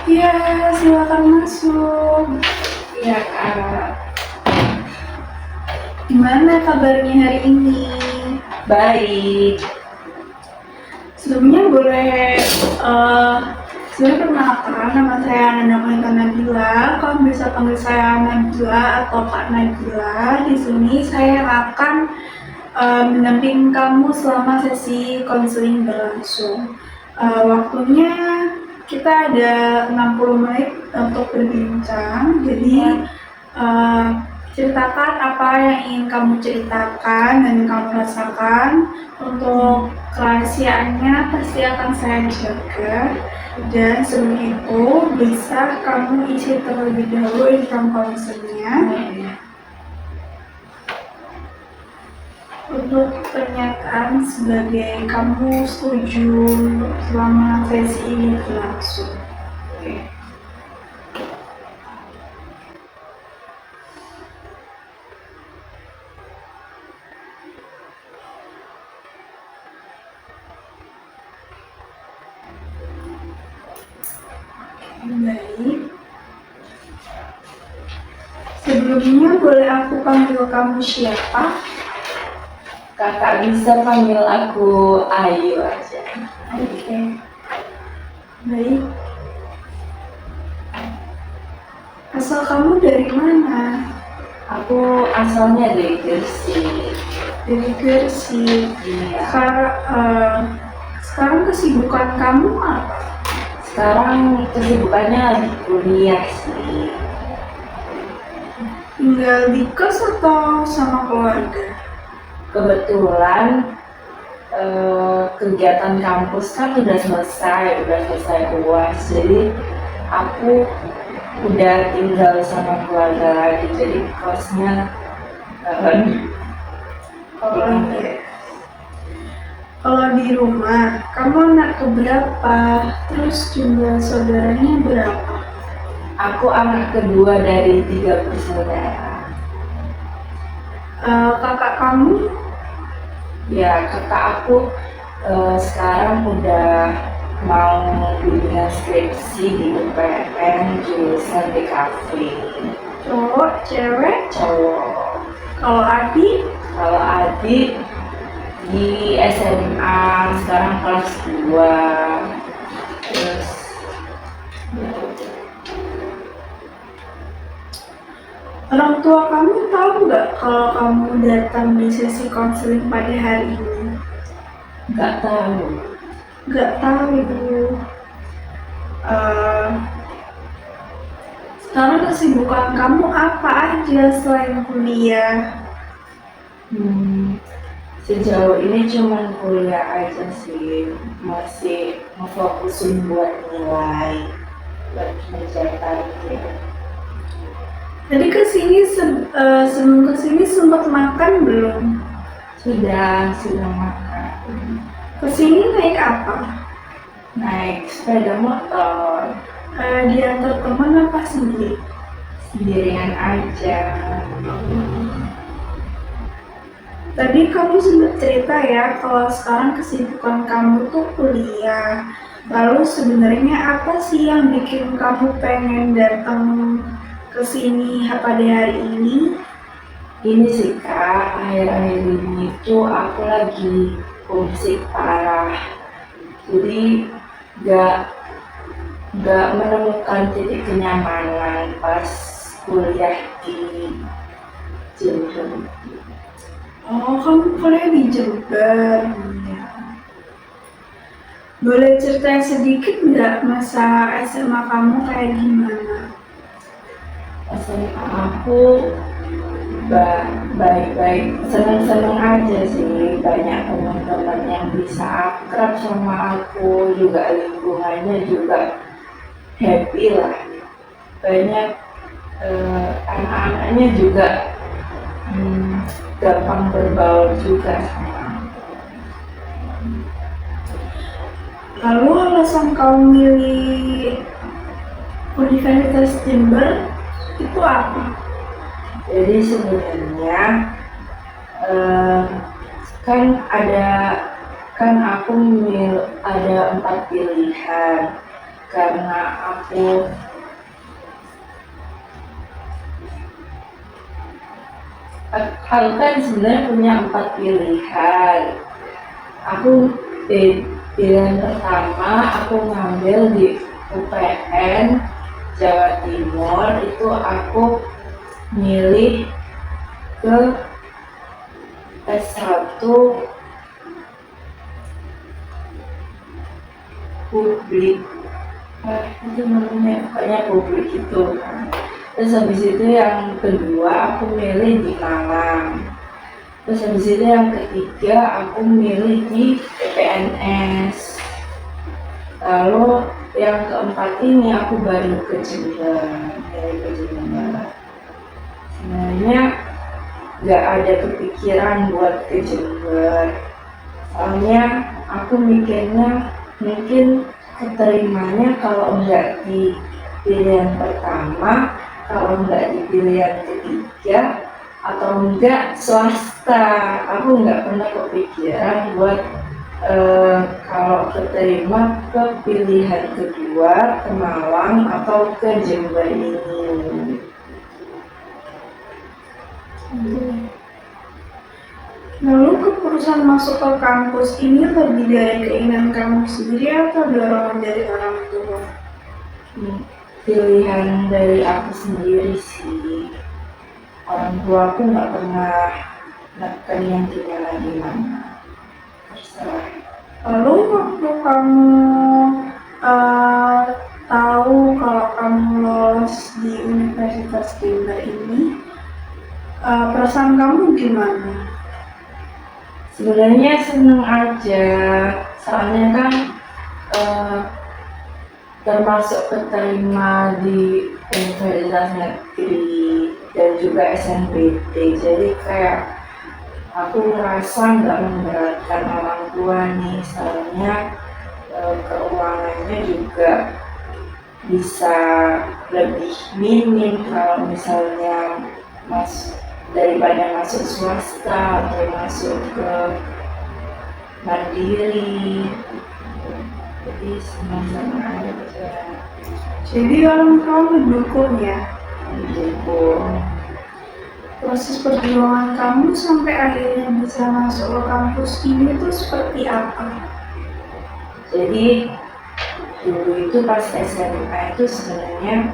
Iya, silakan masuk. Iya Kak, Gimana kabarnya hari ini? baik. Sebelumnya boleh saya perkenalkan, nama saya Nanda Kulita Nabila. Kamu bisa panggil saya Nabila atau Kak Nabila. Di sini saya akan mendampingi kamu selama sesi konseling berlangsung. Waktunya kita ada 60 menit untuk berbincang. Jadi ceritakan apa yang ingin kamu ceritakan dan kamu rasakan. Untuk kerahasiaannya pasti akan saya jaga. Dan sebelum itu bisa kamu isi terlebih dahulu income konsennya. Untuk pernyataan sebagai kamu setuju selama sesi ini berlangsung. Oke. Baik. Sebelumnya boleh aku panggil kamu siapa? Kakak bisa panggil aku Ayu aja. Oke. Baik. Asal kamu dari mana? Aku asalnya dari Gresik. Dari Gresik. Iya. Sekarang kesibukan kamu apa? Sekarang kesibukannya lagi kuliah sih. Tinggal di kos atau sama keluarga? Kebetulan kegiatan kampus kan udah selesai UAS. Jadi aku udah tinggal sama keluarga lagi. Jadi kosnya Kalau di rumah, kamu anak keberapa? Terus jumlah saudaranya berapa? aku anak kedua dari 3 bersaudara. Kakak kamu? Ya, kakak aku sekarang udah mau bimbingan skripsi di UPN jurusan DKV. Cowok, cewek? Cowok. Kalau adik? Kalau adik di SMA sekarang kelas 2. Terus Orang tua kamu tahu nggak kalau kamu datang di sesi konseling pada hari ini? nggak tahu. Nggak tahu. Sekarang kesibukan kamu apa aja selain kuliah? Sejauh ini cuma kuliah aja sih, masih ngefokusin buat nilai, buat ngejar target. Tadi kesini sebelum kesini sempat makan belum? Sudah makan. Kesini naik apa? Naik sepeda motor, Diantar teman apa sendiri? sendirian aja. Tadi kamu sempat cerita ya kalau sekarang kesibukan kamu tuh kuliah. Lalu sebenarnya apa sih yang bikin kamu pengen datang ke sini pada hari ini? Ini sih Kak, akhir-akhir ini tuh aku lagi homesick parah. Jadi gak menemukan titik kenyamanan pas kuliah di Jember. Oh, kamu kuliah di Jember. Boleh ceritain sedikit nggak masa SMA kamu kayak gimana? SMA aku baik-baik, seneng-seneng aja sih, banyak teman-teman yang bisa akrab sama aku, juga lingkungannya juga happy lah, banyak anak-anaknya juga gampang berbaur juga sama aku. Lalu alasan kamu milih Universitas Jember itu apa? Jadi sebenarnya kan aku ada 4 pilihan. karena aku kan sebenarnya punya 4 pilihan. Aku pilihan pertama aku ngambil di UPN Jawa Timur, itu aku milih ke S1 publik, itu namanya pokoknya publik itu kan. Terus habis itu yang kedua aku milih di Malang. Terus habis itu yang ketiga aku milih di PPNS. Lalu yang keempat ini aku baru ke Jember, dari ke Jember. Sebenarnya nggak ada kepikiran buat ke Jember. Soalnya aku mikirnya mungkin keterimanya kalau nggak di pilihan pertama, kalau nggak di pilihan ketiga, atau enggak swasta. Aku nggak pernah kepikiran buat kalau keterima ke pilihan kedua, ke Malang atau ke Jember ini. Lalu keputusan masuk ke kampus ini lebih dari keinginan kamu sendiri atau dorongan dari orang tua? Pilihan dari aku sendiri sih. Orang tua aku nggak pernah neken yang gimana-gimana. Terserah. Lalu waktu kamu tahu kalau kamu lolos di Universitas Jember ini, perasaan kamu gimana? Sebenarnya seneng aja, soalnya kan termasuk keterima di Universitas Negeri dan juga SNPT, jadi kayak aku ngerasa nggak memberatkan orang tua nih, soalnya keuangannya juga bisa lebih minim kalau misalnya daripada masuk swasta atau masuk ke mandiri. Jadi sama-sama aja. Jadi orang tua mendukung ya? Mendukung. Proses perjuangan kamu sampai akhirnya bisa masuk ke kampus ini tuh seperti apa? Jadi dulu itu pas SMA itu sebenarnya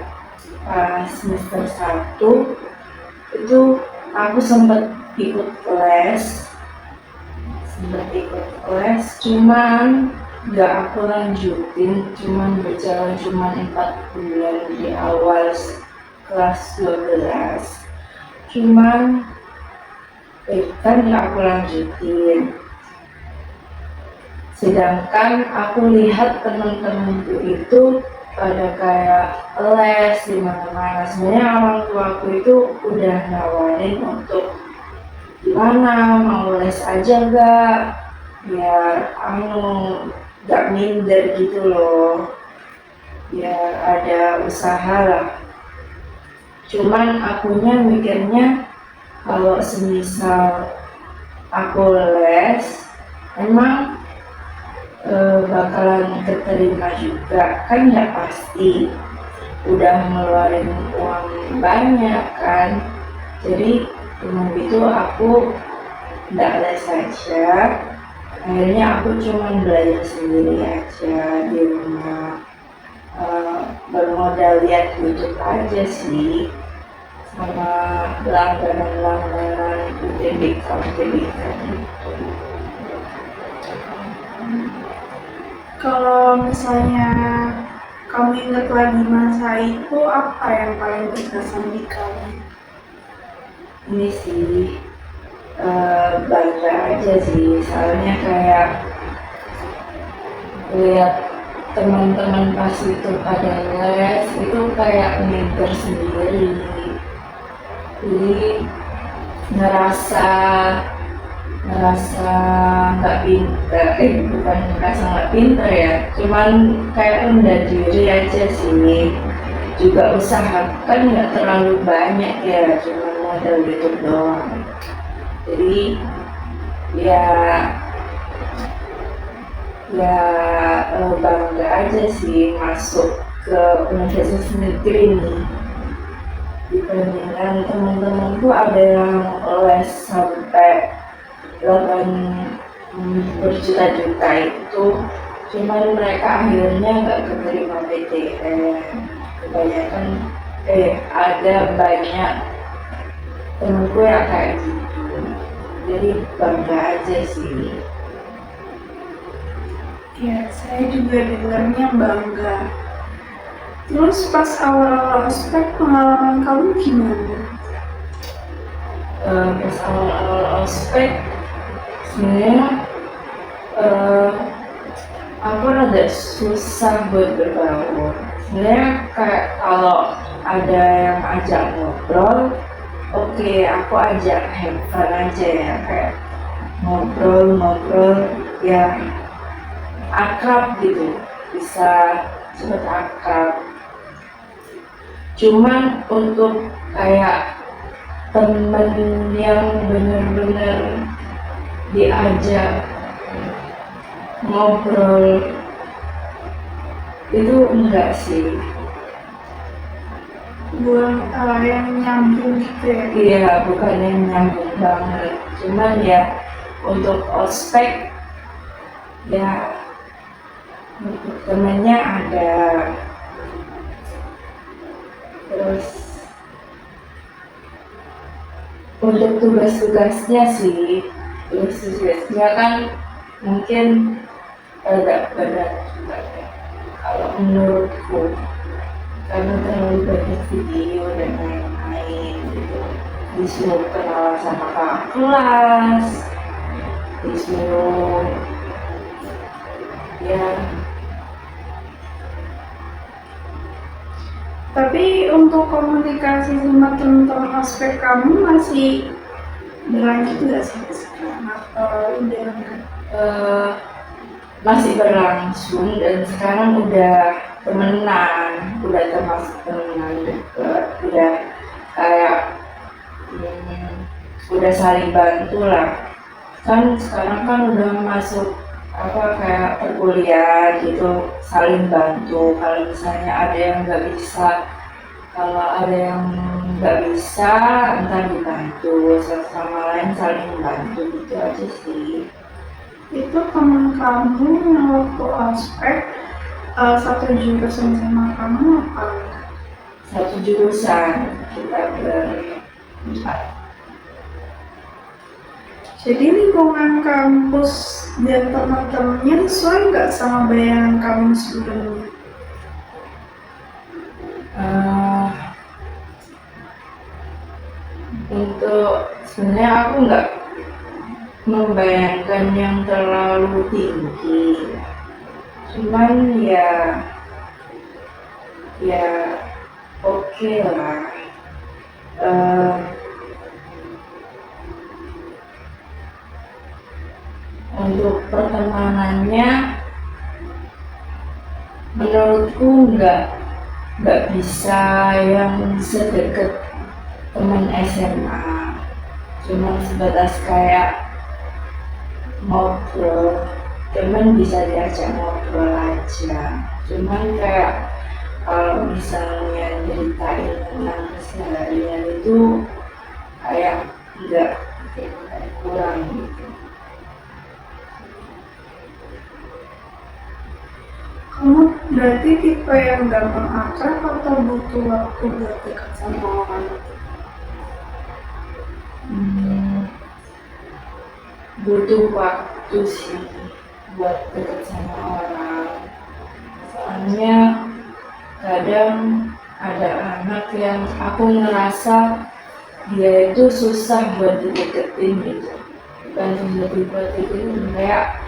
pas semester 1 itu aku sempat ikut les, cuman nggak aku lanjutin, cuman berjalan 4 bulan di awal kelas 12, cuman kan nggak aku lanjutin. Sedangkan aku lihat teman-temanku itu pada kayak les di mana-mana. Sebenarnya orang tuaku itu udah nawarin untuk gimana mau les aja gak, biar gak minder gitu loh, biar ada usaha lah. Cuman akunya mikirnya kalau semisal aku les emang bakalan keterima juga, kan ya pasti udah ngeluarin uang banyak kan. Jadi begitu aku nggak les aja, akhirnya aku cuma belajar sendiri aja di rumah, bermodal lihat YouTube aja sih, sama langganan UTBK gitu. Kalau misalnya kamu ingat lagi masa itu, apa yang paling berkesan di kamu? Ini sih bangga aja sih, soalnya kayak lihat teman-teman pas itu pada les itu kayak minder sendiri, jadi ngerasa nggak pinter, bukan ngerasa nggak pinter ya, cuman kayak rendah diri aja sih. Juga usaha kan nggak terlalu banyak ya, cuma modal YouTube doang. Jadi ya ya bangga aja sih masuk ke universitas negeri nih, dibandingkan teman-temanku ada yang les sampai 8 berjuta-juta itu, cuman mereka akhirnya nggak keterima PTN. Kebanyakan ada banyak temenku yang kayak gitu, jadi bangga aja sih. Ya, saya juga dengarnya bangga. Terus pas awal-awal ospek pengalaman kamu gimana? Pas awal-awal ospek sebenarnya aku rada susah buat berbaur. Sebenarnya kayak kalau ada yang ajak ngobrol, oke, aku ajak have fun aja ya, kayak ngobrol ya, akrab gitu, bisa cepet akrab. Cuman untuk kayak temen yang bener-bener diajak ngobrol itu enggak sih. Buat yang nyambung gitu ya? Iya, bukan yang nyambung banget, cuman ya untuk ospek ya temennya ada. Terus untuk tugas-tugasnya sih, tugas-tugasnya kan mungkin agak berat juga ya, kalau menurutku, karena terlalu banyak video dan lain-lain gitu. Disuruh kenalan sama kakak kelas, disuruh ya. Tapi untuk komunikasi sama teman-teman ospek kamu masih berlanjut nggak sampai sekarang atau udah enggak? Masih berlangsung dan sekarang udah temenan, udah termasuk temenan deket, udah kayak udah saling bantu lah. Kan sekarang kan udah masuk kayak perkuliahan gitu, saling bantu. Kalau misalnya ada yang nggak bisa, kalau ada yang nggak bisa, entar dibantu, satu sama lain saling bantu gitu aja sih. Itu teman kamu yang waktu ospek satu jurusan sama kamu apa enggak? Satu jurusan, kita berempat. Jadi lingkungan kampus dan teman-temannya sesuai nggak sama bayangan kamu sebelumnya? Untuk sebenarnya aku nggak membayangkan yang terlalu tinggi, cuman ya oke lah. Untuk pertemanannya menurutku nggak bisa yang sedekat teman SMA, cuma sebatas kayak ngobrol, teman bisa diajak ngobrol aja. Cuman kayak kalau misalnya ceritain tentang keseharian itu kayak enggak, kayak kurang gitu. Kamu berarti tipe yang gampang akrab atau butuh waktu buat dekat sama orang? Butuh waktu sih buat deket sama orang, soalnya kadang ada anak yang aku ngerasa dia itu susah buat dideketin gitu, bukan lebih buat dideketin, kayak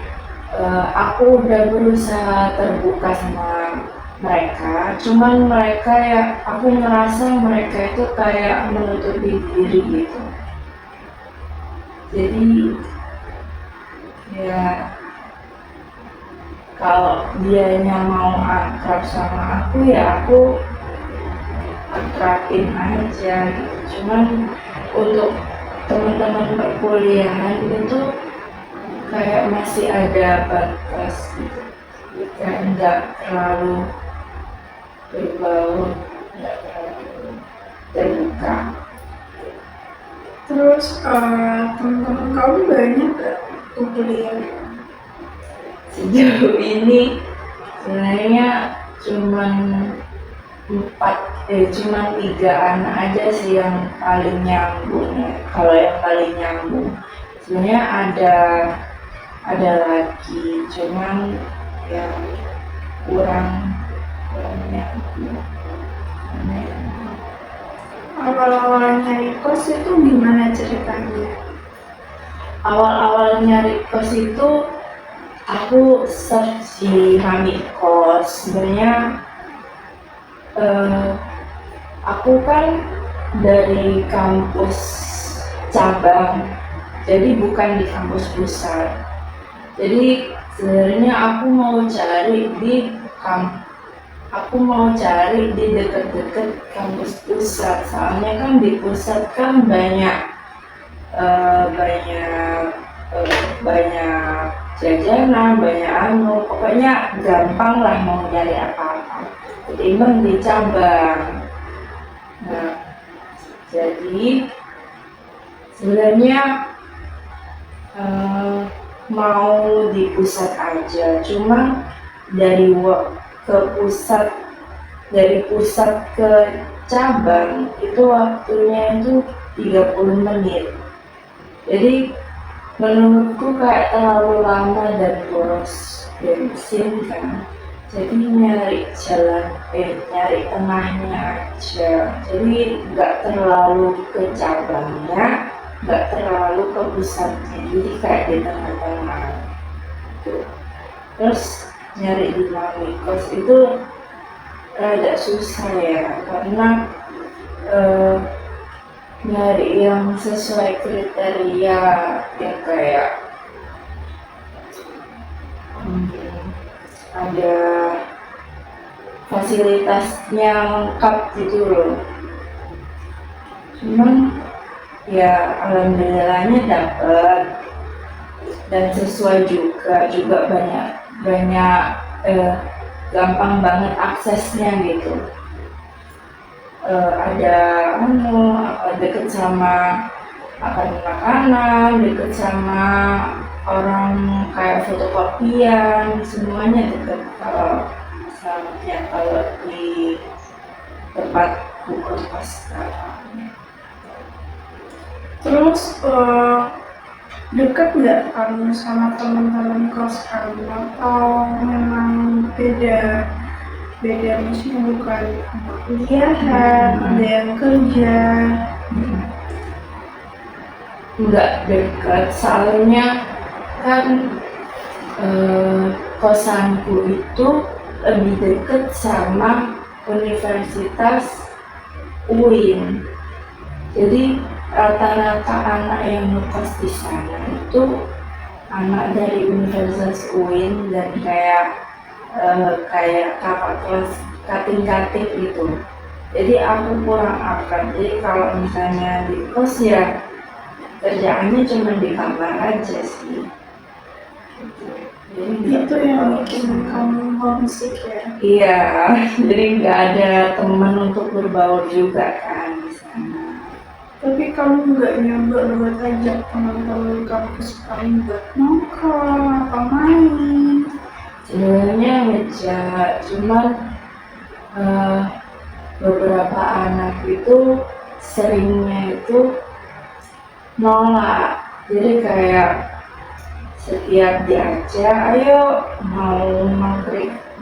aku udah berusaha terbuka sama mereka, cuman mereka ya, aku ngerasa mereka itu kayak menutupi diri gitu. Jadi ya kalau dianya mau akrab sama aku ya aku akrabin aja gitu. Cuman untuk teman-teman perkuliahan itu kayak masih ada batas gitu, kayak nggak terlalu berbau, nggak terlalu terbuka. Terus teman-teman kamu banyak gak waktu kuliah? Sejauh ini sebenarnya cuman cuman 3 anak aja sih yang paling nyambung ya. Kalau yang paling nyambung sebenarnya ada lagi, cuman ya kurang nyambung. Awal-awal nyari kos itu gimana ceritanya? Awal-awal nyari kos itu aku search di Mami Kos. Sebenarnya aku kan dari kampus cabang, jadi bukan di kampus pusat. Jadi sebenarnya aku mau cari di dekat-dekat kampus pusat, soalnya kan di pusat kan banyak banyak jajanan, banyak pokoknya gampang lah mau nyari apa-apa ketimbang di cabang. Nah, jadi sebenarnya mau di pusat aja, cuma dari pusat ke cabang itu waktunya itu 30 menit. Jadi menurutku kayak terlalu lama dan boros bensin kan. Jadi nyari tengahnya aja. Jadi nggak terlalu ke cabangnya, nggak terlalu ke pusatnya. Jadi kayak di tengah-tengah. Tuh. Terus nyari di Mami Kos itu agak susah ya, karena nyari yang sesuai kriteria yang kayak ada fasilitasnya lengkap gitu loh. Cuman ya alhamdulillahnya dapet dan sesuai juga banyak gampang banget aksesnya gitu. Ada deket sama makanan, deket sama orang kayak fotokopian, semuanya deket. Kalau di tempat buku kos sekarang. Terus deket nggak kamu sama teman-teman kos kamu atau memang beda maksudnya bukan kuliahan, ada yang kerja? Nggak dekat, soalnya kan kosanku itu lebih dekat sama Universitas UIN. Jadi rata-rata anak yang ngekos di sana itu anak dari Universitas UIN dan kayak kakak kelas kating-kating gitu. Jadi aku kurang akrab. Jadi kalau misalnya di kos ya kerjaannya cuma di kamar aja sih. Jadi Itu yang bikin kamu homesick ya? Iya, jadi nggak ada teman untuk berbaur juga kan di sana. Tapi kamu nggak nyoba buat ajak teman-teman kamu sekali buat nongkrong atau main? Sebenarnya ngejak, cuman beberapa anak itu seringnya itu nolak. Jadi kayak setiap diajak, ayo mau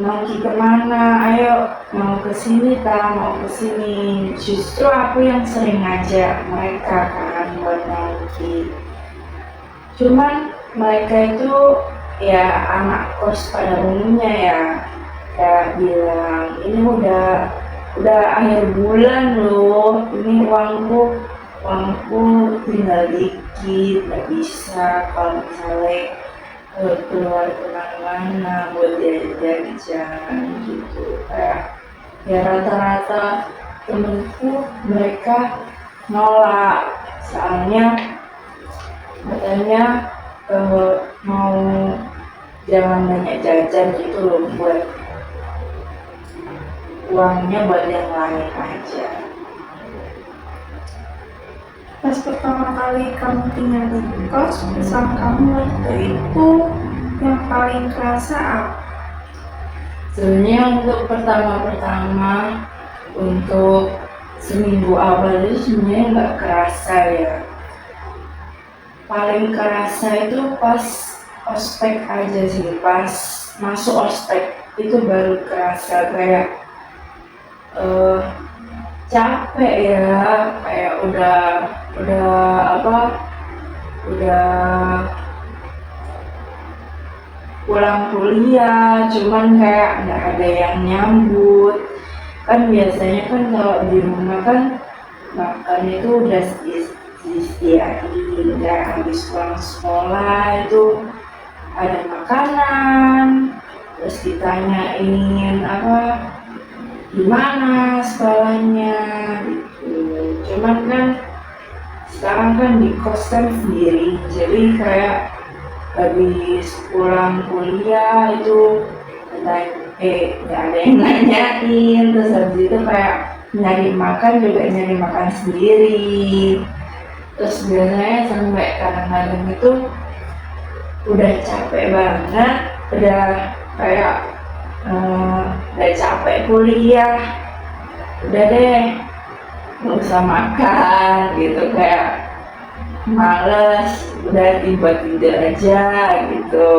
nongki kemana, ayo mau kesini mau kesini. Justru aku yang sering ngajak mereka kan buat nongki. Cuman mereka itu ya anak kos pada umumnya ya, kayak bilang ini udah akhir bulan loh, ini uangku tinggal dikit, nggak bisa kalau misalnya keluar kemana-mana buat jajan gitu. Kayak ya rata-rata temenku mereka nolak, soalnya katanya mau jangan banyak jajan gitu loh, buat uangnya buat yang lain aja. Pas pertama kali kamu tinggal di kos, pesan kamu waktu itu yang paling kerasa apa? Sebenarnya untuk pertama-pertama, untuk seminggu awal itu sebenarnya nggak kerasa ya. Paling kerasa itu pas ospek aja sih, pas masuk ospek itu baru kerasa kayak capek ya, kayak udah apa, udah pulang kuliah, cuman kayak nggak ada yang nyambut. Kan biasanya kan kalau di rumah kan makan itu udah disediain, kayak habis pulang sekolah itu ada makanan, terus ditanyain apa gimana sekolahnya gitu. Cuman kan sekarang kan di kos kan sendiri, jadi kayak habis pulang kuliah itu nggak ada yang nanyain, terus habis itu kayak nyari makan juga nyari makan sendiri. Terus biasanya sampai kadang-kadang itu udah capek banget, udah kayak udah capek kuliah, udah deh nggak usah makan gitu, kayak males, udah tiba-tiba aja gitu.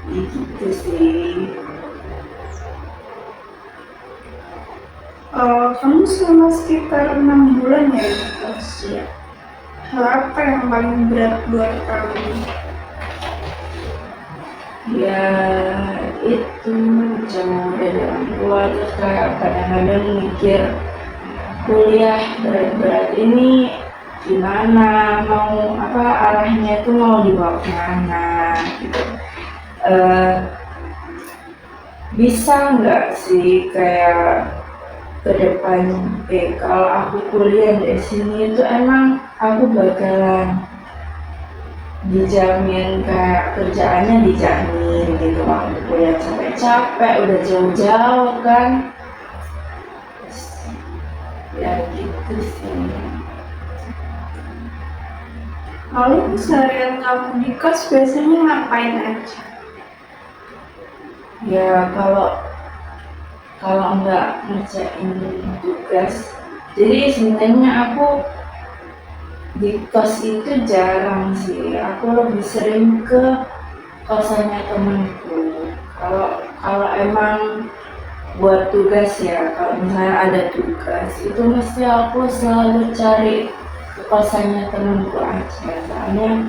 Gitu sih. Kamu selama sekitar 6 bulan ya di kos ya. Hal apa yang paling berat buat kamu? Ya itu jauh dari orang tua, terus kayak kadang-kadang mikir kuliah berat-berat ini gimana, mau apa arahnya itu mau dibawa kemana gitu. Bisa nggak sih kayak ke depan, kalau aku kuliah di sini itu emang aku bakalan dijamin kayak kerjaannya dijamin gitu, waktu kuliah capek-capek udah jauh-jauh kan ya gitu sih. Lalu keseharian kamu di kos biasanya ngapain aja? Ya kalau nggak ngerjain tugas, jadi sebenarnya aku di kos itu jarang sih, aku lebih sering ke kosannya temenku. Kalau emang buat tugas ya, kalau misalnya ada tugas itu mesti aku selalu cari ke kosannya temenku aja, soalnya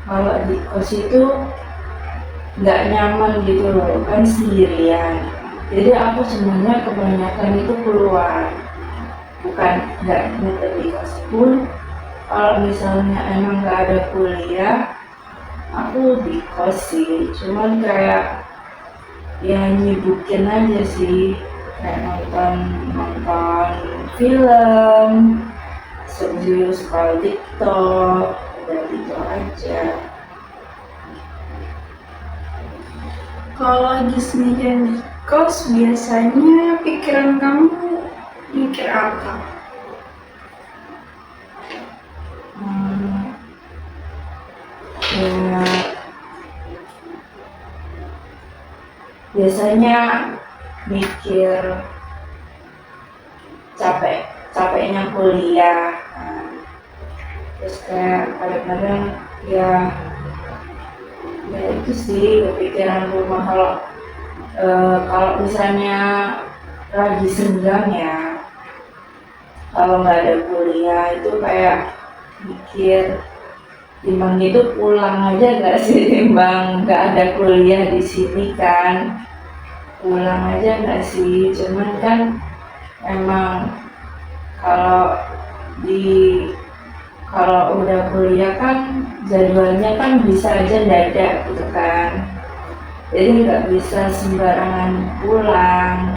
kalau di kos itu nggak nyaman gitu loh, kan sendirian. Jadi aku sebenarnya kebanyakan itu keluar, bukan nggak ngetep di kos pun. Kalau misalnya emang nggak ada kuliah, aku di kos sih, cuman kayak ya nyibukin aja sih, kayak nonton film, serius scroll TikTok, udah gitu aja. Kalau lagi sendirian di kos, biasanya pikiran kamu mikir apa? Ya biasanya mikir capeknya kuliah, terus kayak kadang-kadang ya itu sih kepikiran rumah. Kalau misalnya lagi senggang ya, kalau nggak ada kuliah itu kayak mikir timbang itu pulang aja nggak sih, timbang nggak ada kuliah di sini kan, pulang aja nggak sih. Cuman kan emang kalau udah kuliah kan jadwalnya kan bisa aja dadak gitu kan, jadi nggak bisa sembarangan pulang.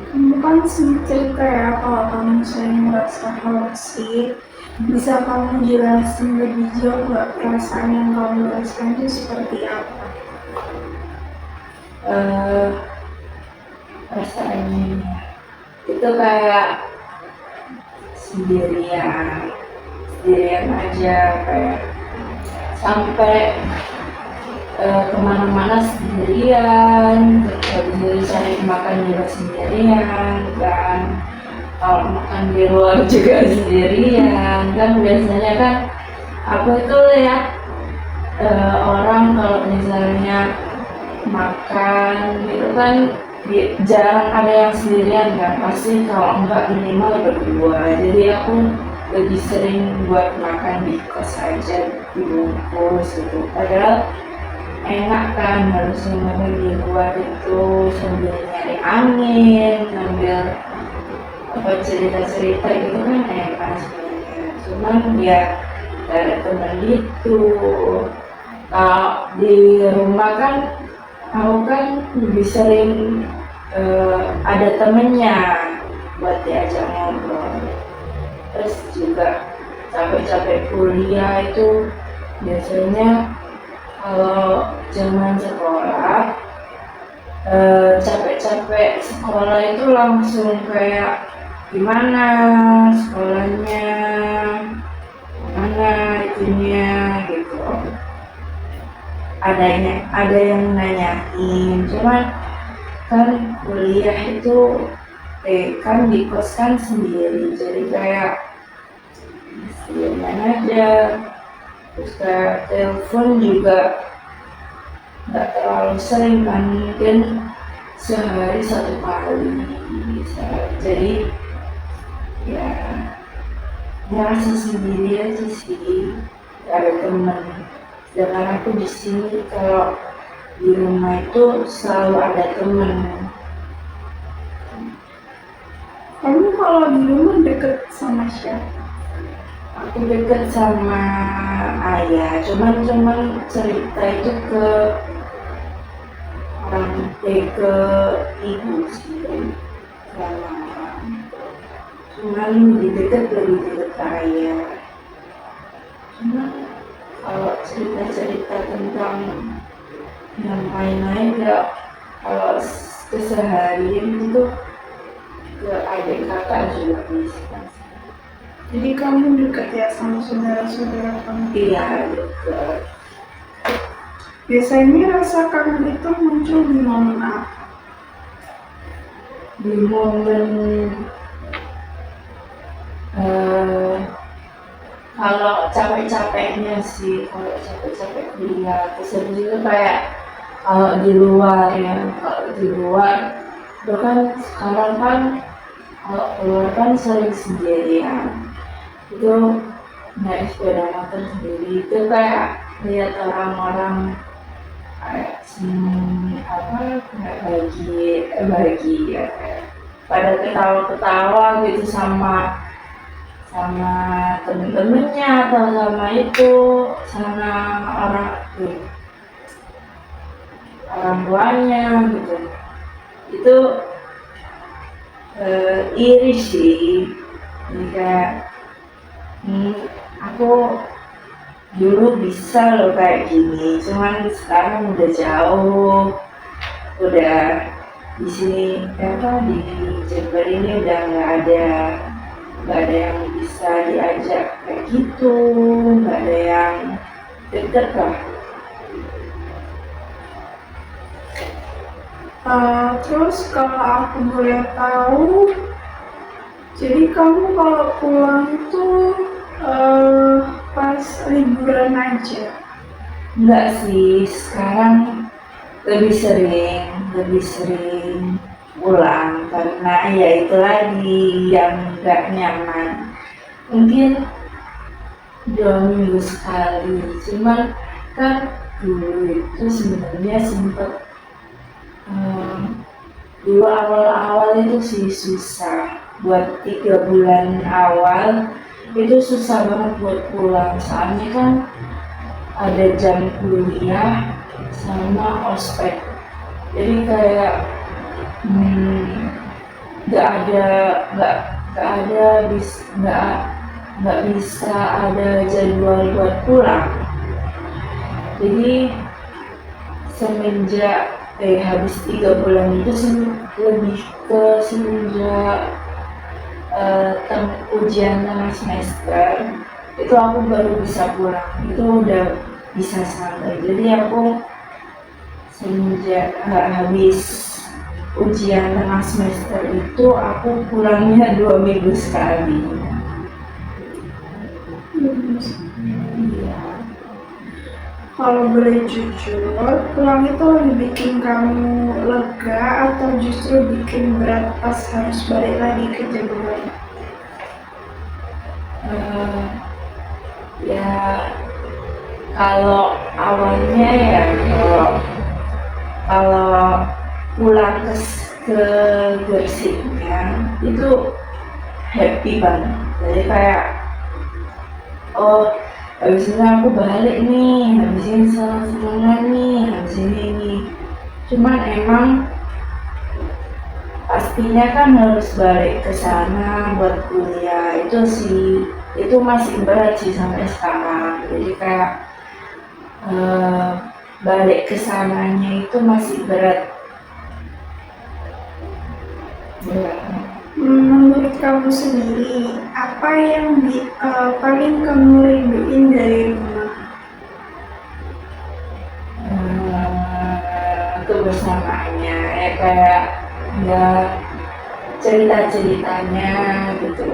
Kamu kan sering cerita ya kalau kamu sering merasa homesick Bisa kamu jelasin lebih jauh nggak perasaan yang kamu rasakan itu seperti apa? eh Perasaannya itu kayak sendirian sendirian aja, kayak sampai kemana-mana sendirian, habis cari makan juga sendirian, dan kalau makan di luar juga sendirian. Kan biasanya kan aku itu lihat orang kalau misalnya makan itu kan jarang ada yang sendirian kan, pasti kalau enggak minimal berdua. Jadi aku lebih sering buat makan di kos aja, dibungkus gitu. Padahal enak kan, harusnya makan di luar itu sambil nyari angin, sambil apa cerita-cerita gitu kan enak sebenarnya. Cuman ya gak ada teman gitu. Kalau di rumah kan aku kan lebih sering ada temennya buat diajak ngobrol. Terus juga capek-capek kuliah itu biasanya kalau zaman sekolah, capek-capek sekolah itu langsung kayak gimana sekolahnya, mana itunya gitu. Ada yang nanyain, cuman kan kuliah itu kan di kos kan sendiri, jadi kayak sendirian aja. Terus kayak telepon juga nggak terlalu sering kan, mungkin sehari 1 kali bisa. Jadi ya ngerasa sendiri aja sih, gak ada teman. Sedangkan aku di sini kalau di rumah itu selalu ada teman. Kamu kalau di rumah deket sama siapa? Aku deket sama ayah, cuman cerita itu ke orang, ke ibu sih, sama orang. Cuman lebih deket ke ayah. Cuman kalau cerita-cerita tentang yang lain-lain ya, kalau keseharian itu ke adik kakak juga bisa. Jadi kamu deket ya sama saudara-saudara kamu? Iya, deket. Biasanya rasa kangen itu muncul di momen apa? Di momen kalau capek-capeknya sih, kalau capek-capek kuliah, terus habis itu kayak kalau di luar ya, kalau di luar itu kan sekarang kan kalau keluar kan sering sendirian, itu naik sepeda motor sendiri, itu kayak lihat orang-orang kayak kayak bagi ya, kayak pada ketawa-ketawa gitu sama temen-temennya atau sama orang tuanya gitu. Itu iri sih. Jadi kayak aku dulu bisa loh kayak gini, cuman sekarang udah jauh, udah di sini di Jember ini udah nggak ada yang bisa diajak kayak gitu, nggak ada yang deket lah. Terus kalau aku boleh tahu, jadi kamu kalau pulang itu pas liburan aja? Enggak sih, sekarang lebih sering pulang karena ya itu lagi yang nggak nyaman. Mungkin 2 minggu sekali, cuman kan dulu itu sebenarnya sempet dulu awal-awal itu sih susah, buat 3 bulan awal itu susah banget buat pulang, soalnya kan ada jam kuliah sama ospek, jadi kayak nggak ada nggak bisa ada jadwal buat pulang. Jadi semenjak habis 3 bulan itu lebih ke semenjak ujian tengah semester itu aku baru bisa pulang, itu udah bisa santai. Jadi aku semenjak habis ujian tengah semester itu aku pulangnya 2 minggu sekali. Iya. Kalau boleh jujur, pulang itu lebih bikin kamu lega atau justru bikin berat pas harus balik lagi ke jadwal? Eh, ya kalau awalnya ya kalau pulang ke Gresiknya itu happy banget. Jadi kayak habis ini aku balik nih, habis ini semangat nih, habis ini. Cuman emang pastinya kan harus balik ke sana buat kuliah, itu masih berat sih sampai sekarang. Jadi kayak balik ke sananya itu masih berat. Menurut kamu sendiri, apa yang paling kamu rinduin dari rumah? Kebersamaannya ya, kayak ya cerita-ceritanya gitu,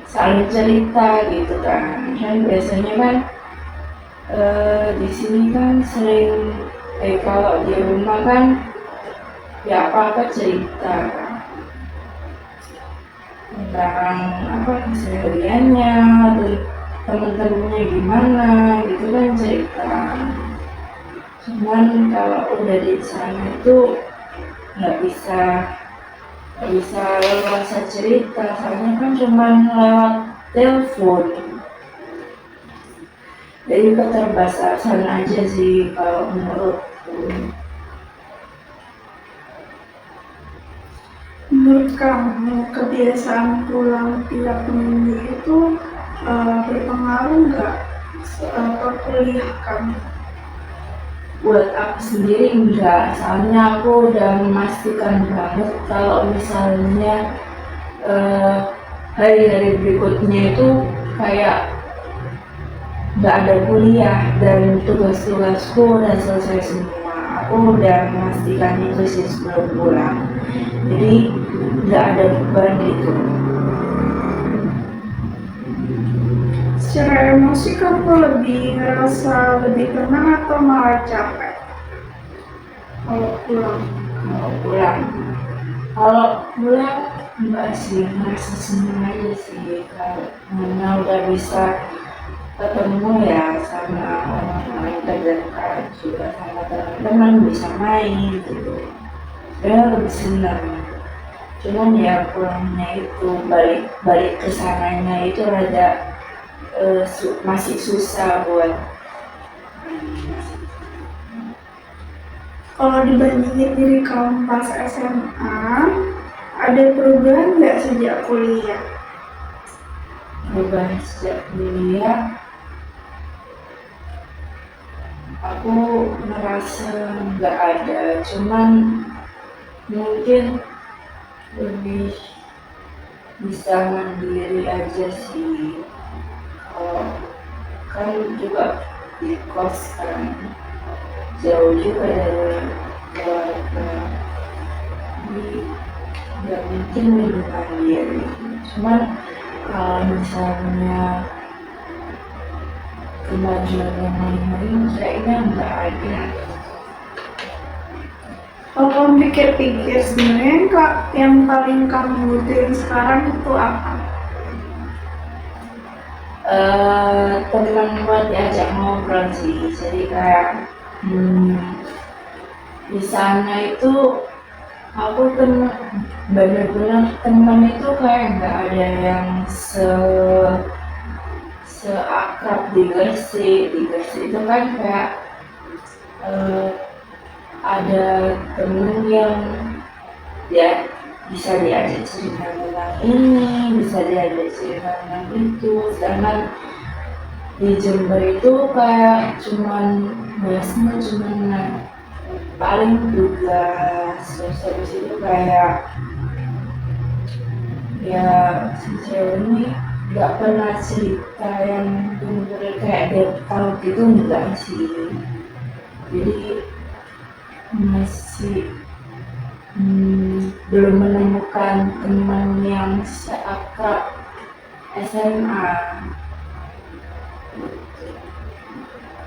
saling cerita gitu kan biasanya kan di sini kan sering kalau di rumah kan ya apa-apa cerita tentang kesehariannya atau teman-temannya gimana gitu kan cerita. Cuman kalau udah di sana itu nggak bisa leluasa cerita, soalnya kan cuman lewat telepon. Jadi keterbatasan aja sih kalau menurutku. Menurut kamu, kebiasaan pulang tiap minggu itu berpengaruh nggak ke kuliah kamu? Buat aku sendiri enggak, soalnya aku udah memastikan banget kalau misalnya hari-hari berikutnya itu kayak nggak ada kuliah dan tugas-tugasku udah selesai semua. Aku udah memastikan itu sih sebelum pulang, jadi nggak ada beban gitu. Secara emosi kamu ngerasa lebih tenang atau malah capek kalau pulang? Kalau pulang enggak sih, ngerasa senang aja sih karena udah bisa ketemu ya sama orang-orang terdekat, juga sama teman-teman, bisa main gitu. Saya lebih senang. Cuman ya pulangnya itu balik ke sananya itu rada masih susah buat. Kalau dibandingin diri kamu pas SMA, ada perubahan nggak sejak kuliah? Perubahan sejak kuliah, aku merasa nggak ada, cuman mungkin lebih bisa mandiri aja sih. Kalau kan juga di kos kan jauh juga dari keluarga, jadi nggak mungkin lebih mandiri. Cuman kalau misalnya kemajuan yang lain-lain kayaknya nggak ada. Kalau kamu pikir-pikir sebenarnya yang paling kamu butuhin sekarang itu apa? Teman buat diajak ngobrol sih, jadi kayak di sana itu aku bener-bener teman itu kayak nggak ada yang seakrab di Gresik itu kan kayak ada temen yang ya bisa diajak cerita tentang ini, bisa diajak cerita tentang itu. Sedangkan di Jember itu kayak cuman bahasnya cuman paling tugas, terus habis itu kayak ya si cewek ini nggak pernah cerita yang bener-bener kayak detail gitu, enggak sih. Jadi masih belum menemukan teman yang seakrab SMA.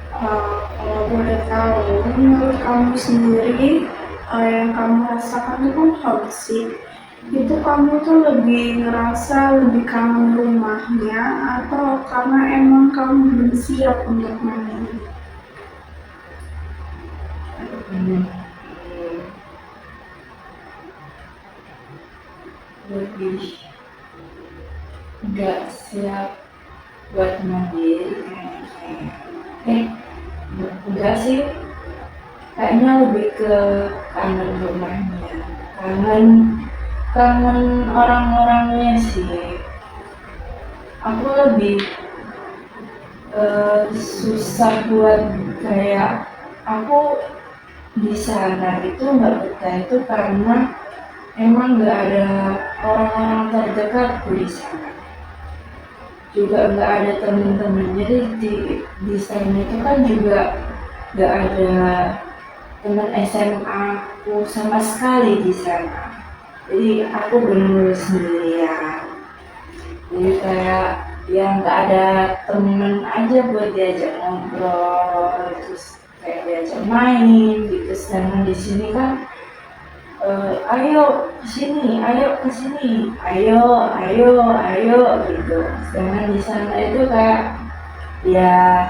Kalau boleh tahu, menurut kamu sendiri, yang kamu rasakan itu kan homesick. Itu kamu tuh lebih ngerasa lebih kangen rumahnya atau karena emang kamu belum siap untuk memilih? Hmm, lebih nggak siap buat mandiri kayaknya. Enggak sih, kayaknya lebih ke kangen rumahnya, kangen kangen orang-orangnya sih. Aku lebih susah buat kayak aku di sana itu nggak betah itu karena emang nggak ada orang-orang terdekatku di sana, juga nggak ada temen-temen. Jadi di sana itu kan juga nggak ada teman SMA aku sama sekali di sana. Jadi aku benar sendirian. Jadi kayak ya nggak ada temen aja buat diajak ngobrol, terus kayak diajak main gitu. Sedangkan di sini kan ayo kesini, ayo kesini, ayo gitu. Sedangkan di sana itu kayak ya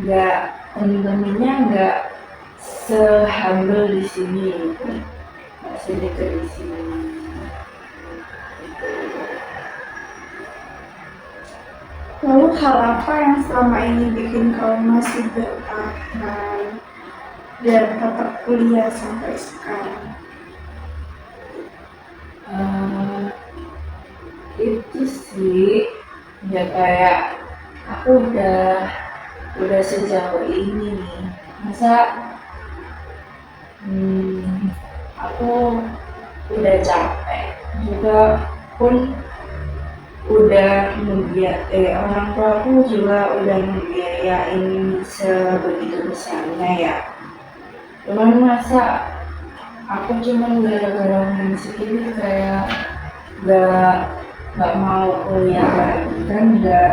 nggak, temen-temennya nggak sehumble di sini gitu, nggak sedekat di sini. Lalu hal apa yang selama ini bikin kamu masih bertahan dan tetap kuliah sampai sekarang? Itu sih ya kayak aku udah sejauh ini nih, masa aku udah capek juga, pun udah orang tua aku juga udah membiayain sebegitu besarnya ya. Cuman masa aku cuman gara-gara musik ini kayak nggak mau kuliah lagi kan, nggak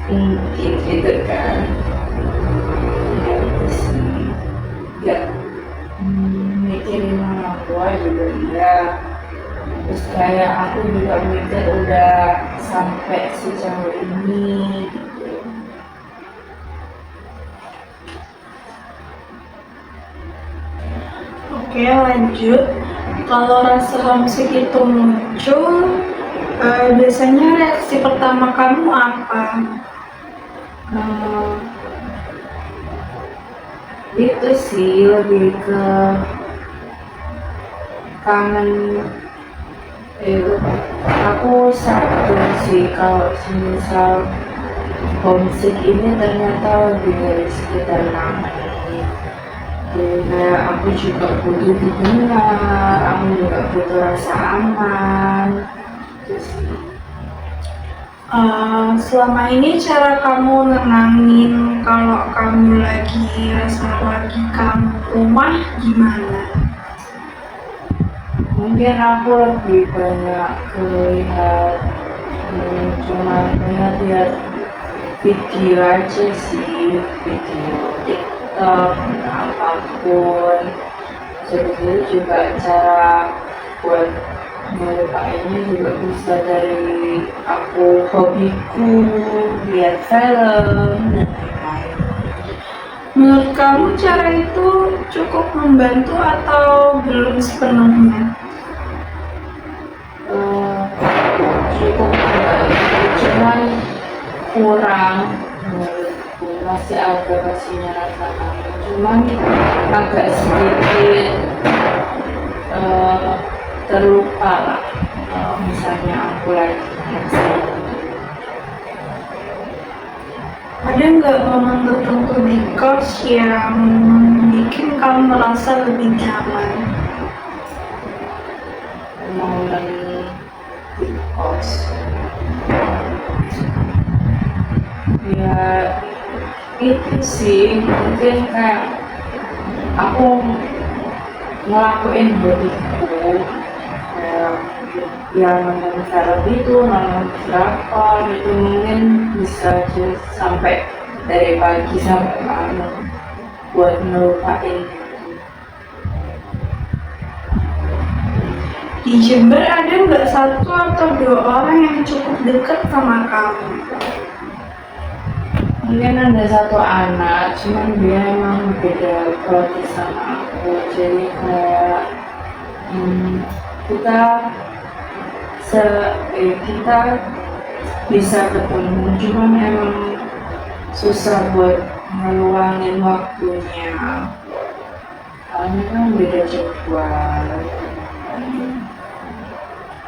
mungkin gitu kan. Ya itu sih, nggak mikirin orang tua juga enggak. Terus kayak aku juga mikir udah sampai sejauh ini gitu. Oke, lanjut. Kalau rasa homesick itu muncul, biasanya reaksi pertama kamu apa? Itu sih lebih ke kangen. Aku satu sih, kalau misal homesick ini ternyata lebih dari sekitar 6 menit. Jadi kayak aku juga butuh didengar, aku juga butuh rasa aman. Terus Selama ini cara kamu nenangin kalau kamu lagi kangen rumah gimana? mungkin aku lebih banyak lihat, cuma lihat video aja sih, video TikTok apapun. Jadi juga cara buat melupainnya juga bisa dari aku hobiku lihat film dan lain-lain. Menurut kamu cara itu cukup membantu atau belum sepenuhnya? Cukup cuman kurang menurutku, masih ada kasihnya rasa kangen, cuman agak sedikit terlupa lah kalau misalnya aku lagi ngerjain. Ada nggak momen tertentu di kos yang bikin kamu merasa lebih nyaman? Momen di kos ya itu sih, mungkin kayak aku ngelakuin hobiku, kayak ya nonton film itu, nonton drakor itu mungkin bisa aja sampai dari pagi sampai malam buat ngelupain. Di Jember ada nggak satu atau dua orang yang cukup dekat sama kamu? Mungkin ada satu anak, cuman dia emang beda prodi sama aku, jadi kayak kita kita bisa ketemu, cuman emang susah buat ngeluangin waktunya, soalnya kan beda jadwal.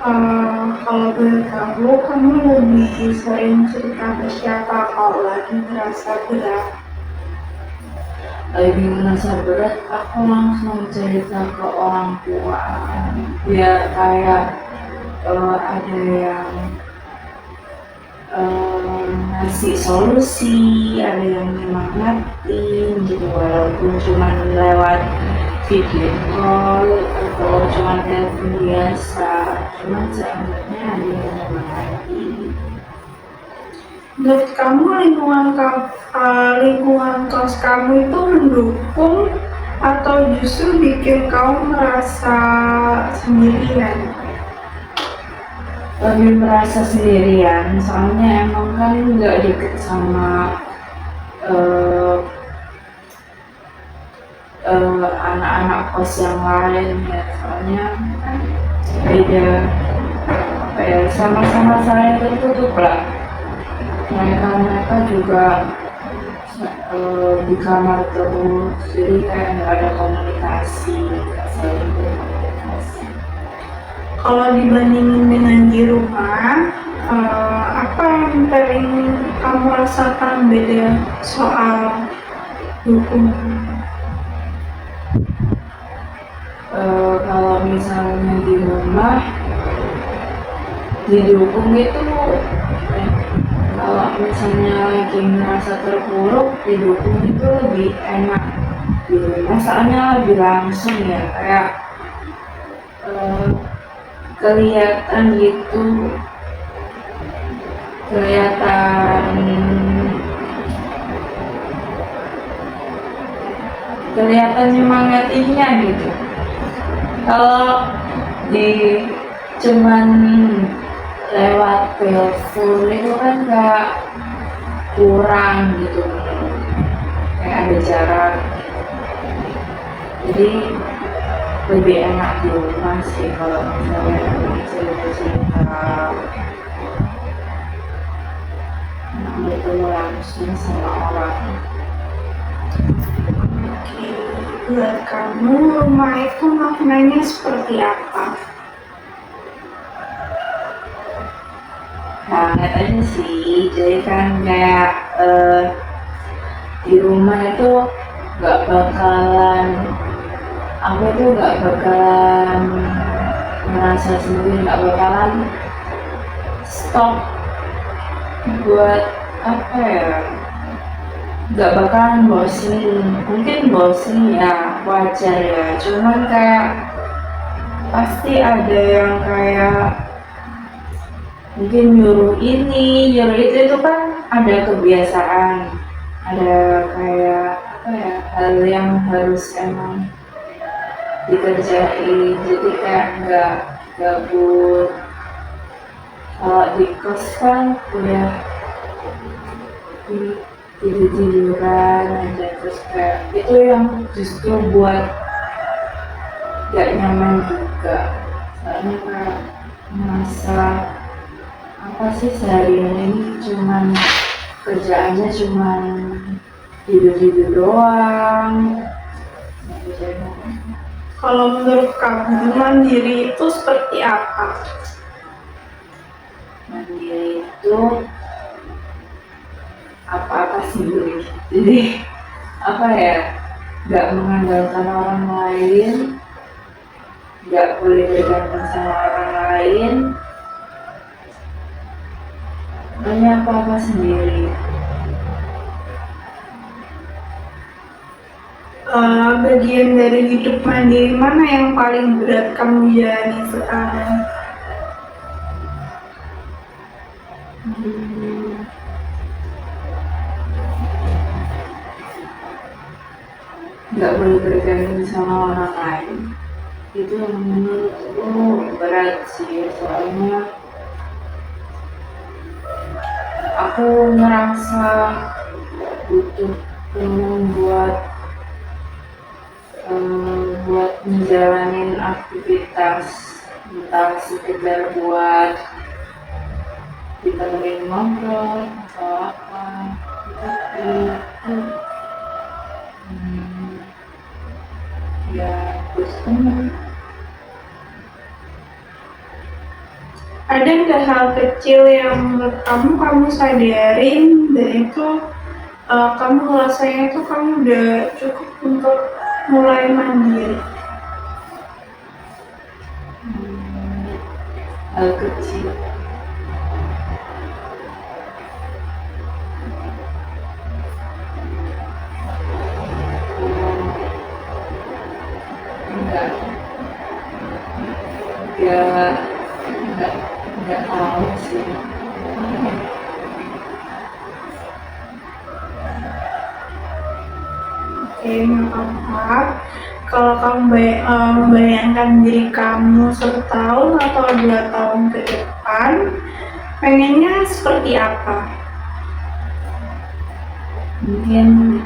Kalau boleh tahu, kamu lebih sering cerita ke siapa kalau lagi merasa berat? Lagi merasa berat, aku langsung cerita ke orang tua, biar kayak ada yang ngasih solusi, ada yang nyemangatin gitu, walaupun cuma lewat video call atau cuma telepon biasa, cuma sebenarnya ada yang nyemangatin. Menurut kamu lingkungan kos kamu itu mendukung atau justru bikin kamu merasa sendirian? Lebih merasa sendirian, soalnya emang kan nggak deket sama anak-anak kos yang lain ya, soalnya kan beda apa ya, sama-sama saya tertutup lah, mereka juga di kamar terus, jadi kayak nggak ada komunikasi, nggak saling berkomunikasi. Kalau dibandingin dengan di rumah, apa yang paling kamu rasakan beda soal dukungan? Kalau misalnya di rumah didukung itu, kalau misalnya lagi merasa terpuruk didukung itu lebih enak di rumah, soalnya lebih langsung ya, kayak kelihatan gitu, kelihatan nyemangatinnya gitu. Kalau di cuman lewat telepon itu kan kayak kurang gitu, kayak ada jarak, jadi lebih enak di rumah sih kalau misalnya cerita-cerita bertemu langsung sama orang. Buat kamu, rumah itu maknanya seperti apa? Hangat aja sih, jadi kan kayak di rumah itu gak bakalan, aku tuh gak bakalan merasa sendiri, gak bakalan stop buat apa ya, gak bakalan bosen, mungkin bosen ya wajar ya, cuman kayak pasti ada yang kayak mungkin nyuruh ini nyuruh itu kan ada kebiasaan, ada kayak apa ya, hal yang harus emang dikerjain, jadi kayak nggak gabut. Kalau di kos kan udah tidur-tiduran aja, terus kayak itu yang justru buat gak nyaman juga, soalnya kayak merasa apa sih seharian ini cuman kerjaannya cuman tidur-tidur doang. Kalau menurut kamu, mandiri itu seperti apa? Mandiri itu apa-apa sendiri. Jadi apa ya? Nggak mengandalkan orang lain, nggak boleh bergantung sama orang lain, hanya apa-apa sendiri. Bagian dari hidup mandiri mana yang paling berat kamu jalani sekarang? Hmm, nggak boleh bergantung sama orang lain. Itu yang menurutku berat sih, soalnya aku ngerasa butuh teman buat menjalanin aktivitas, entah sekedar buat ditemenin ngobrol atau apa gitu. Hmm, ya terus temen. Ada nggak hal kecil yang menurut kamu sadarin dan itu kamu rasanya itu kamu udah cukup untuk mulai mandiri? Hal kecil. Enggak, enggak, enggak tahu sih. Oke, nggak apa-apa. Kalau kamu membayangkan diri kamu 1 tahun atau 2 tahun ke depan, pengennya seperti apa? Mungkin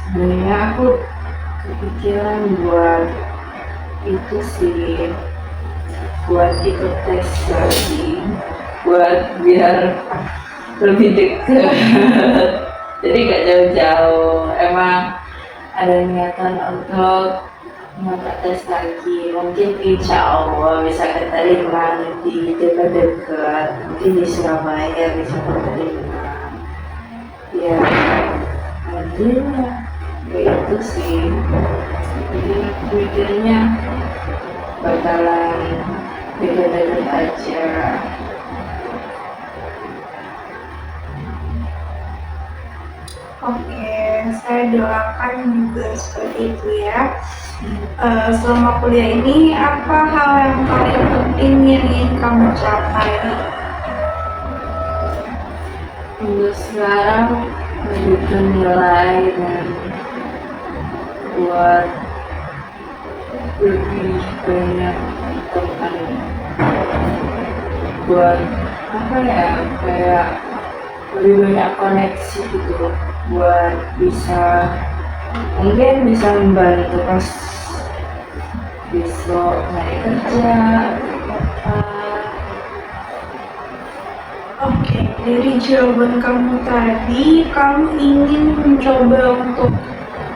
sebenarnya aku kepikiran buat itu sih, buat ikut tes lagi, buat biar lebih dekat. Jadi gak jauh-jauh, emang ada niatan untuk nyoba tes lagi. Mungkin insya Allah bisa keterima di dekat-dekat, mungkin di Surabaya bisa keterima. Ya, alhamdulillah, ya itu sih. Jadi aku mikirnya bakalan dekat-dekat aja. Oke, saya doakan juga seperti itu ya. Selama kuliah ini, apa hal yang paling penting yang ingin kamu capai? Untuk sekarang lebih nilai dan buat lebih banyak teman, buat apa ya, kayak lebih banyak koneksi gitu, buat mungkin bisa membantu pas besok nyari kerja apa. Oke, dari jawaban kamu tadi, kamu ingin mencoba untuk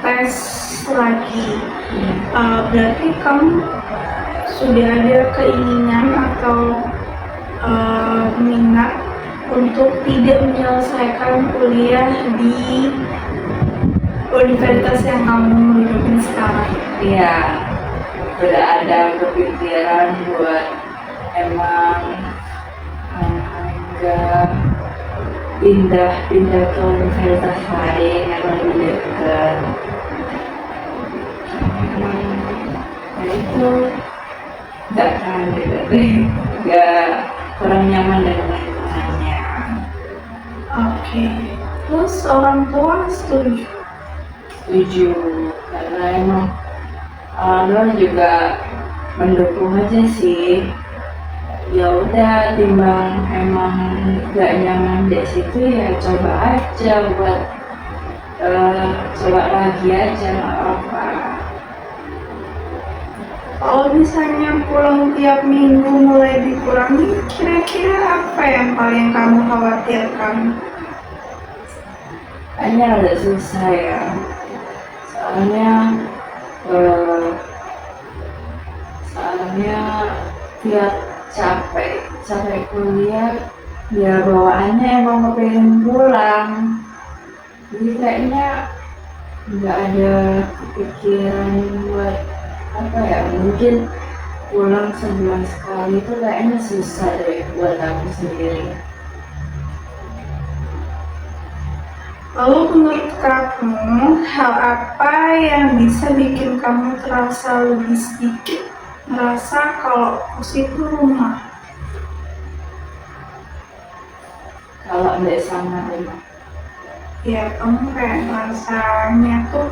tes lagi. Berarti kamu sudah ada keinginan atau minat untuk tidak menyelesaikan kuliah di universitas yang kamu dudukin sekarang. Iya, udah ada kepikiran buat emang enggak pindah ke universitas lain yang lebih dekat. Ya itu nggak tahu gitu, nggak kurang nyaman dengan lingkungannya. Oke, terus orang tua setuju? Setuju, karena emang orang tua juga mendukung aja sih. Ya udah, timbang emang gak nyaman di situ ya coba aja buat coba lagi aja, nggak apa-apa. Kalau misalnya pulang tiap minggu mulai dikurangi, kira-kira apa yang paling kamu khawatirkan? Kayaknya agak susah ya, soalnya biar capek kuliah, ya bawaannya emang kepengen pulang. Jadi kayaknya nggak ada kepikiran buat apa ya, mungkin pulang sebulan sekali itu kayaknya susah deh buat aku sendiri. Lalu menurut kamu, hal apa yang bisa bikin kamu terasa lebih sedikit merasa kalau kos itu rumah? Kalau nggak sama rumah, Ya, kamu kayak rasanya tuh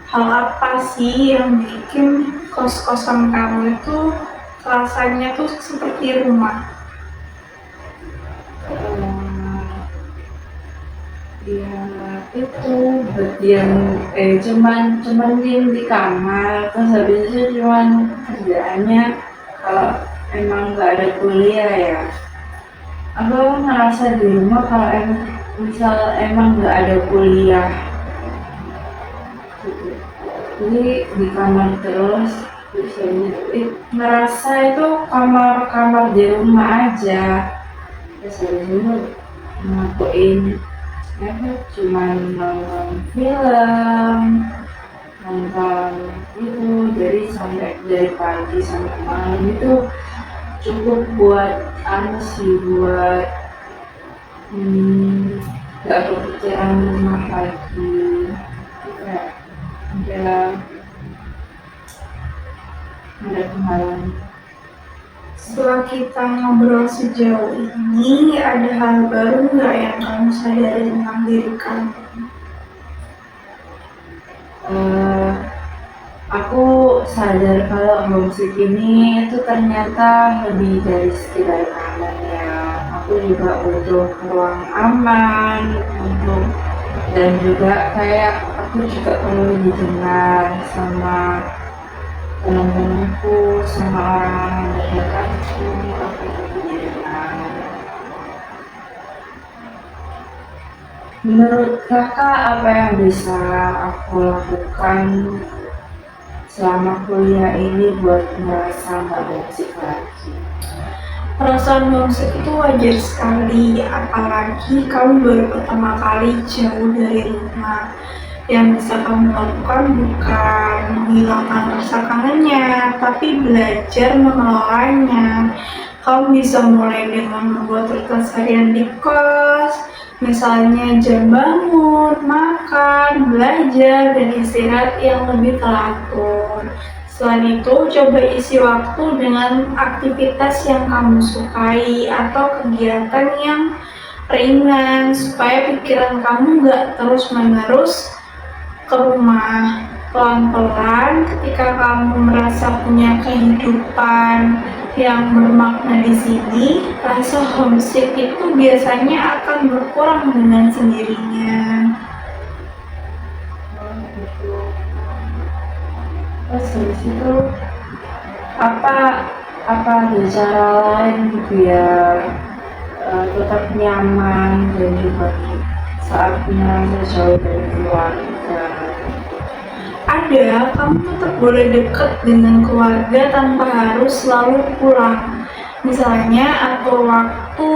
hal apa sih yang bikin kos-kosan kamu itu rasanya tuh seperti rumah? ya itu bagian cuman diem di kamar, terus habis itu cuman kerjaannya kalau emang nggak ada kuliah ya. Aku ngerasa di rumah kalau misal emang nggak ada kuliah gitu. Jadi di kamar terus ngerasa itu kamar di rumah aja. Terus habis itu ngakuin cuman nonton film, nonton itu, jadi sampai dari pagi sampai malam itu cukup buat buat gak kepikiran rumah lagi. Kayak ada kemarin. Setelah kita ngobrol sejauh ini, ada hal baru nggak yang kamu sadari tentang diri kamu? Aku sadar kalau homesick ini itu ternyata lebih dari sekedar kangen ya. Aku juga butuh ruang aman dan juga kayak aku juga perlu didengar sama teman-temanku, sama orang terdekatku. Aku perlu didengar. Menurut kakak apa yang bisa aku lakukan selama kuliah ini buat merasa nggak homesick lagi? Perasaan homesick itu wajar sekali, apalagi kamu baru pertama kali jauh dari rumah. Yang bisa kamu lakukan bukan menghilangkan rasa kangennya, tapi belajar mengelolanya. Kamu bisa mulai dengan membuat rutinitas harian di kos, misalnya jam bangun, makan, belajar, dan istirahat yang lebih teratur. Selain itu, coba isi waktu dengan aktivitas yang kamu sukai atau kegiatan yang ringan supaya pikiran kamu nggak terus-menerus ke rumah. Pelan-pelan ketika kamu merasa punya kehidupan yang bermakna di sini, rasa homesick itu biasanya akan berkurang dengan sendirinya. Terus habis itu apa ada cara lain biar tetap nyaman dan juga saat merasa jauh dari keluarga? Ada, kamu tetap boleh dekat dengan keluarga tanpa harus selalu pulang. Misalnya atur waktu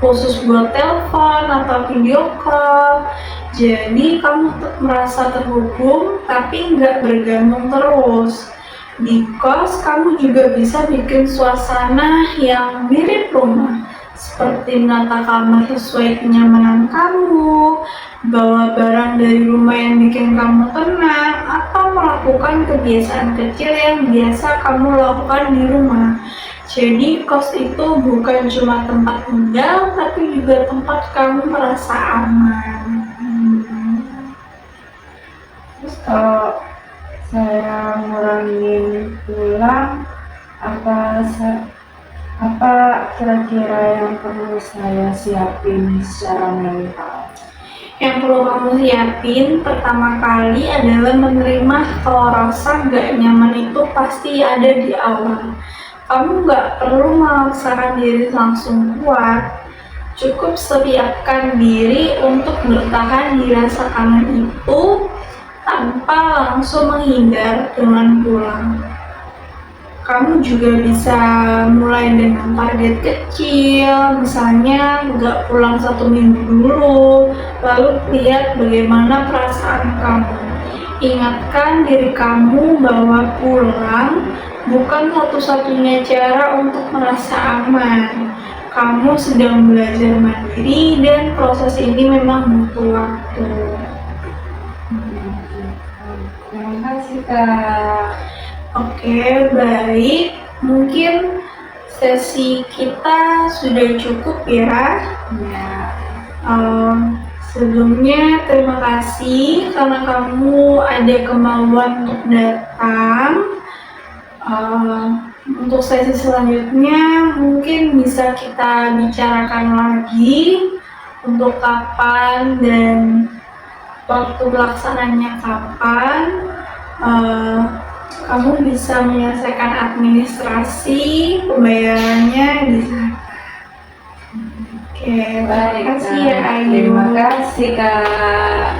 khusus buat telepon atau video call. Jadi kamu tetap merasa terhubung tapi nggak bergantung terus. Di kos kamu juga bisa bikin suasana yang mirip rumah. Seperti menata kamar sesuai kenyamanan kamu, bawa barang dari rumah yang bikin kamu tenang, atau melakukan kebiasaan kecil yang biasa kamu lakukan di rumah. Jadi kos itu bukan cuma tempat tinggal, tapi juga tempat kamu merasa aman. Terus kalau saya ngurangin pulang, apa kira-kira yang perlu saya siapin secara mental? Yang perlu kamu siapin pertama kali adalah menerima kalau rasa gak nyaman itu pasti ada di awal. Kamu gak perlu memaksakan diri langsung kuat. Cukup siapkan diri untuk bertahan di rasa kangen itu tanpa langsung menghindar dengan pulang. kamu juga bisa mulai dengan target kecil, misalnya nggak pulang 1 minggu dulu, lalu lihat bagaimana perasaan kamu. Ingatkan diri kamu bahwa pulang bukan satu-satunya cara untuk merasa aman. Kamu sedang belajar mandiri dan proses ini memang butuh waktu. Terima kasih Kak. Oke, baik. Mungkin sesi kita sudah cukup ya. Ya. Sebelumnya terima kasih karena kamu ada kemauan untuk datang. Untuk sesi selanjutnya mungkin bisa kita bicarakan lagi untuk kapan dan waktu pelaksananya kapan. Kamu bisa menyelesaikan administrasi pembayarannya di sana. Oke, terima Baik, kasih Kak. ya Ayu. Terima kasih Kak.